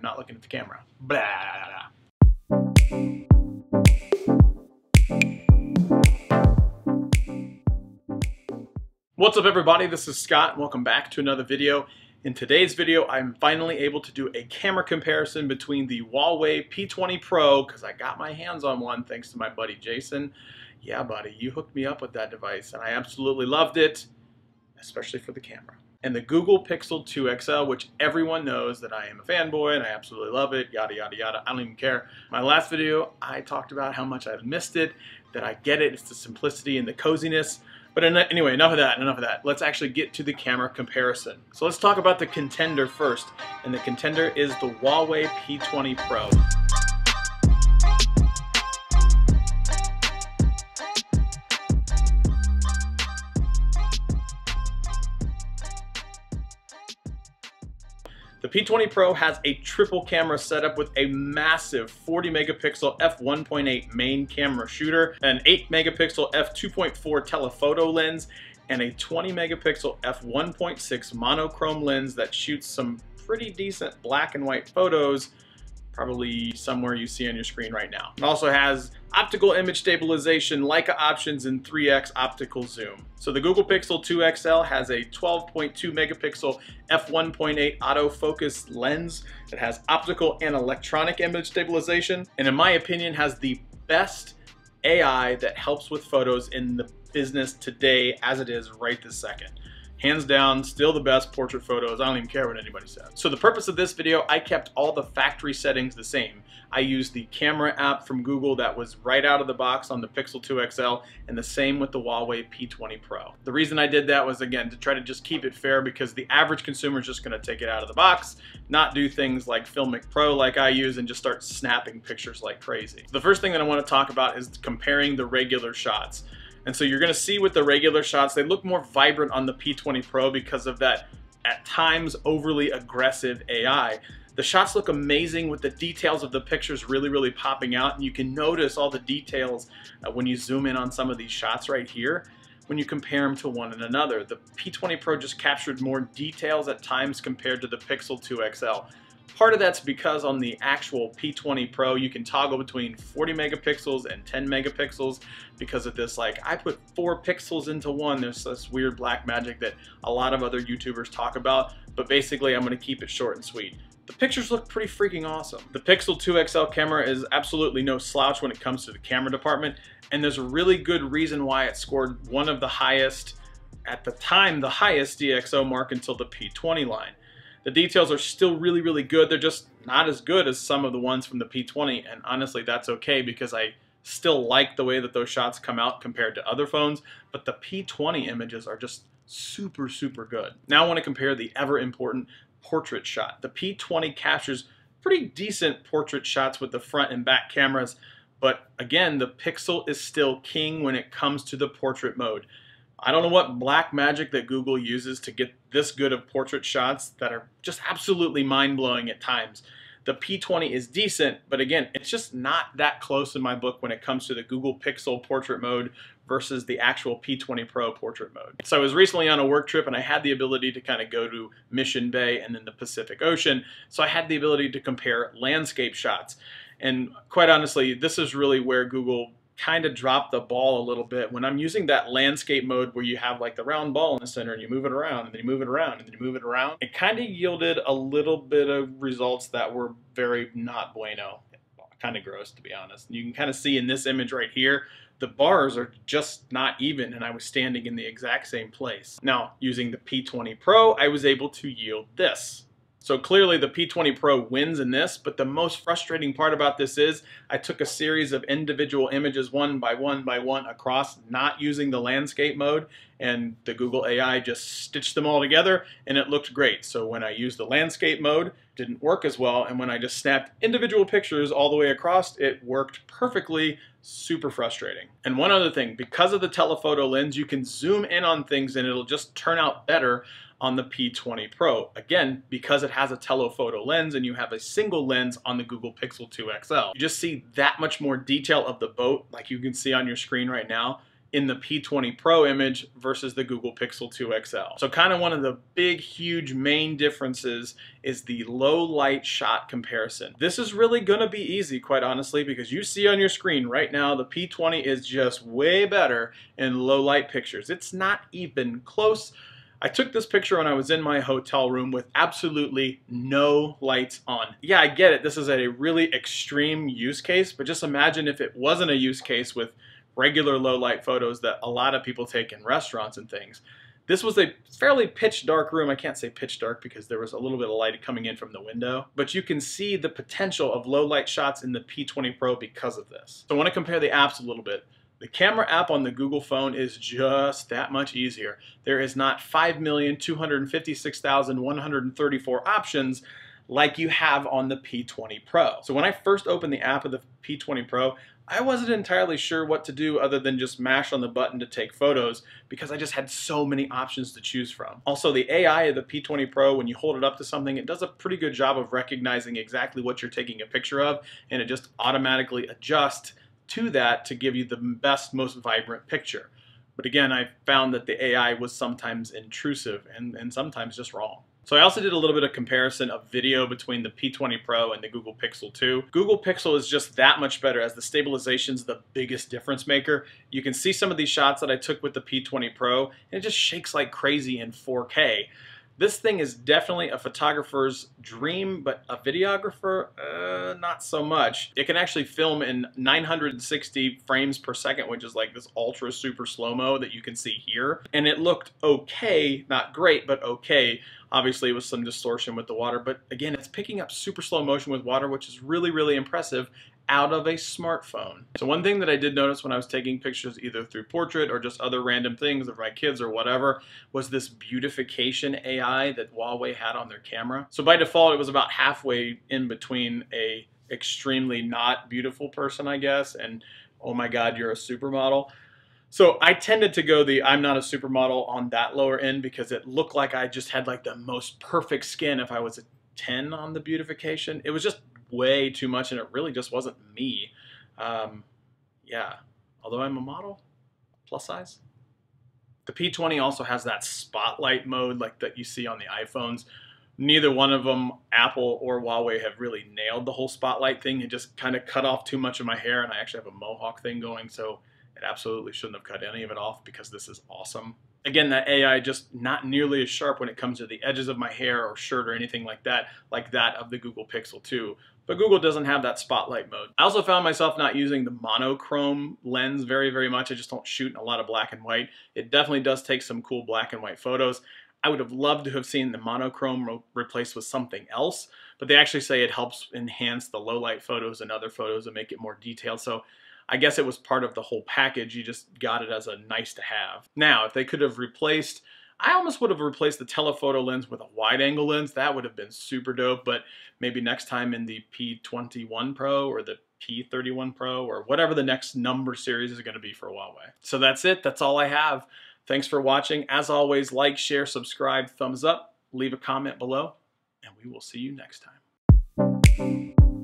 I'm not looking at the camera. Blah. What's up everybody, this is Scott and welcome back to another video. In today's video, I'm finally able to do a camera comparison between the Huawei P20 Pro, because I got my hands on one thanks to my buddy Jason. Yeah buddy, you hooked me up with that device and I absolutely loved it, especially for the camera. And the Google Pixel 2 XL, which everyone knows that I am a fanboy and I absolutely love it, yada yada yada, I don't even care. My last video, I talked about how much I missed it, that I get it, it's the simplicity and the coziness. But anyway, enough of that. Let's actually get to the camera comparison. So let's talk about the contender first. And the contender is the Huawei P20 Pro. The P20 Pro has a triple camera setup with a massive 40 megapixel f1.8 main camera shooter, an 8 megapixel f2.4 telephoto lens, and a 20 megapixel f1.6 monochrome lens that shoots some pretty decent black and white photos, probably somewhere you see on your screen right now. It also has optical image stabilization, Leica options, and 3x optical zoom. So the Google Pixel 2 XL has a 12.2 megapixel f1.8 autofocus lens. It has optical and electronic image stabilization, and in my opinion has the best AI that helps with photos in the business today as it is right this second. Hands down, still the best portrait photos. I don't even care what anybody says. So the purpose of this video, I kept all the factory settings the same. I used the camera app from Google that was right out of the box on the Pixel 2 XL, and the same with the Huawei P20 Pro. The reason I did that was, again, to try to just keep it fair, because the average consumer is just gonna take it out of the box, not do things like Filmic Pro like I use and just start snapping pictures like crazy. The first thing that I wanna talk about is comparing the regular shots. And so you're gonna see with the regular shots, they look more vibrant on the P20 Pro because of that, at times, overly aggressive AI. The shots look amazing with the details of the pictures really popping out, and you can notice all the details when you zoom in on some of these shots right here when you compare them to one another. The P20 Pro just captured more details at times compared to the Pixel 2 XL. Part of that's because on the actual P20 Pro, you can toggle between 40 megapixels and 10 megapixels because of this, like, I put 4 pixels into one. There's this weird black magic that a lot of other YouTubers talk about, but basically I'm gonna keep it short and sweet. The pictures look pretty freaking awesome. The Pixel 2 XL camera is absolutely no slouch when it comes to the camera department, and there's a really good reason why it scored one of the highest, at the time, the highest DxO mark until the P20 line. The details are still really good. They're just not as good as some of the ones from the P20, and honestly that's okay because I still like the way that those shots come out compared to other phones, but the P20 images are just super good. Now I want to compare the ever important portrait shot. The P20 captures pretty decent portrait shots with the front and back cameras, but again, the Pixel is still king when it comes to the portrait mode. I don't know what black magic that Google uses to get this good of portrait shots that are just absolutely mind-blowing at times. The P20 is decent, but again, it's just not that close in my book when it comes to the Google Pixel portrait mode versus the actual P20 Pro portrait mode. So I was recently on a work trip and I had the ability to kind of go to Mission Bay and then the Pacific Ocean, so I had the ability to compare landscape shots. And quite honestly, this is really where Google kind of dropped the ball a little bit. When I'm using that landscape mode where you have like the round ball in the center and you move it around and then you move it around and then you move it around, it kind of yielded a little bit of results that were very not bueno. Kind of gross, to be honest. And you can kind of see in this image right here, the bars are just not even, and I was standing in the exact same place. Now, using the P20 Pro, I was able to yield this. So clearly the P20 Pro wins in this, but the most frustrating part about this is I took a series of individual images one by one across, not using the landscape mode, and the Google AI just stitched them all together and it looked great. So when I used the landscape mode, it didn't work as well, and when I just snapped individual pictures all the way across, it worked perfectly. Super frustrating. And one other thing, because of the telephoto lens, you can zoom in on things and it'll just turn out better on the P20 Pro. Again, because it has a telephoto lens and you have a single lens on the Google Pixel 2 XL. You just see that much more detail of the boat, like you can see on your screen right now. in the P20 Pro image versus the Google Pixel 2 XL. So kind of one of the big, huge main differences is the low light shot comparison. This is really gonna be easy, quite honestly, because you see on your screen right now, the P20 is just way better in low light pictures. It's not even close. I took this picture when I was in my hotel room with absolutely no lights on. Yeah, I get it, this is a really extreme use case, but just imagine if it wasn't a use case with regular low light photos that a lot of people take in restaurants and things. This was a fairly pitch dark room. I can't say pitch dark because there was a little bit of light coming in from the window, but you can see the potential of low light shots in the P20 Pro because of this. So I want to compare the apps a little bit. The camera app on the Google phone is just that much easier. There is not 5,256,134 options like you have on the P20 Pro. So when I first opened the app of the P20 Pro, I wasn't entirely sure what to do other than just mash on the button to take photos because I just had so many options to choose from. Also, the AI of the P20 Pro, when you hold it up to something, it does a pretty good job of recognizing exactly what you're taking a picture of, and it just automatically adjusts to that to give you the best, most vibrant picture. But again, I found that the AI was sometimes intrusive and sometimes just wrong. So I also did a little bit of comparison of video between the P20 Pro and the Google Pixel 2. Google Pixel is just that much better as the stabilization is the biggest difference maker. You can see some of these shots that I took with the P20 Pro and it just shakes like crazy in 4K. This thing is definitely a photographer's dream, but a videographer, not so much. It can actually film in 960 frames per second, which is like this ultra super slow-mo that you can see here. And it looked okay, not great, but okay. Obviously, with some distortion with the water, but again, it's picking up super slow motion with water, which is really, really impressive out of a smartphone. So one thing that I did notice when I was taking pictures either through portrait or just other random things of my kids or whatever was this beautification AI that Huawei had on their camera. So by default, it was about halfway in between a extremely not beautiful person, I guess, and oh my God, you're a supermodel. So I tended to go the I'm not a supermodel on that lower end because it looked like I just had like the most perfect skin if I was a 10 on the beautification. It was just way too much and it really just wasn't me. Yeah, although I'm a model, plus size. The P20 also has that spotlight mode like that you see on the iPhones. Neither one of them, Apple or Huawei, have really nailed the whole spotlight thing. It just kind of cut off too much of my hair and I actually have a mohawk thing going, so it absolutely shouldn't have cut any of it off because this is awesome. Again, that AI just not nearly as sharp when it comes to the edges of my hair or shirt or anything like that of the Google Pixel 2. But Google doesn't have that spotlight mode. I also found myself not using the monochrome lens very, very much. I just don't shoot in a lot of black and white. It definitely does take some cool black and white photos. I would have loved to have seen the monochrome replaced with something else, but they actually say it helps enhance the low light photos and other photos and make it more detailed. So I guess it was part of the whole package. You just got it as a nice to have. Now, if they could have replaced, I almost would have replaced the telephoto lens with a wide angle lens. That would have been super dope, but maybe next time in the P21 Pro or the P31 Pro or whatever the next number series is going to be for Huawei. So that's it. That's all I have. Thanks for watching. As always, like, share, subscribe, thumbs up, leave a comment below, and we will see you next time.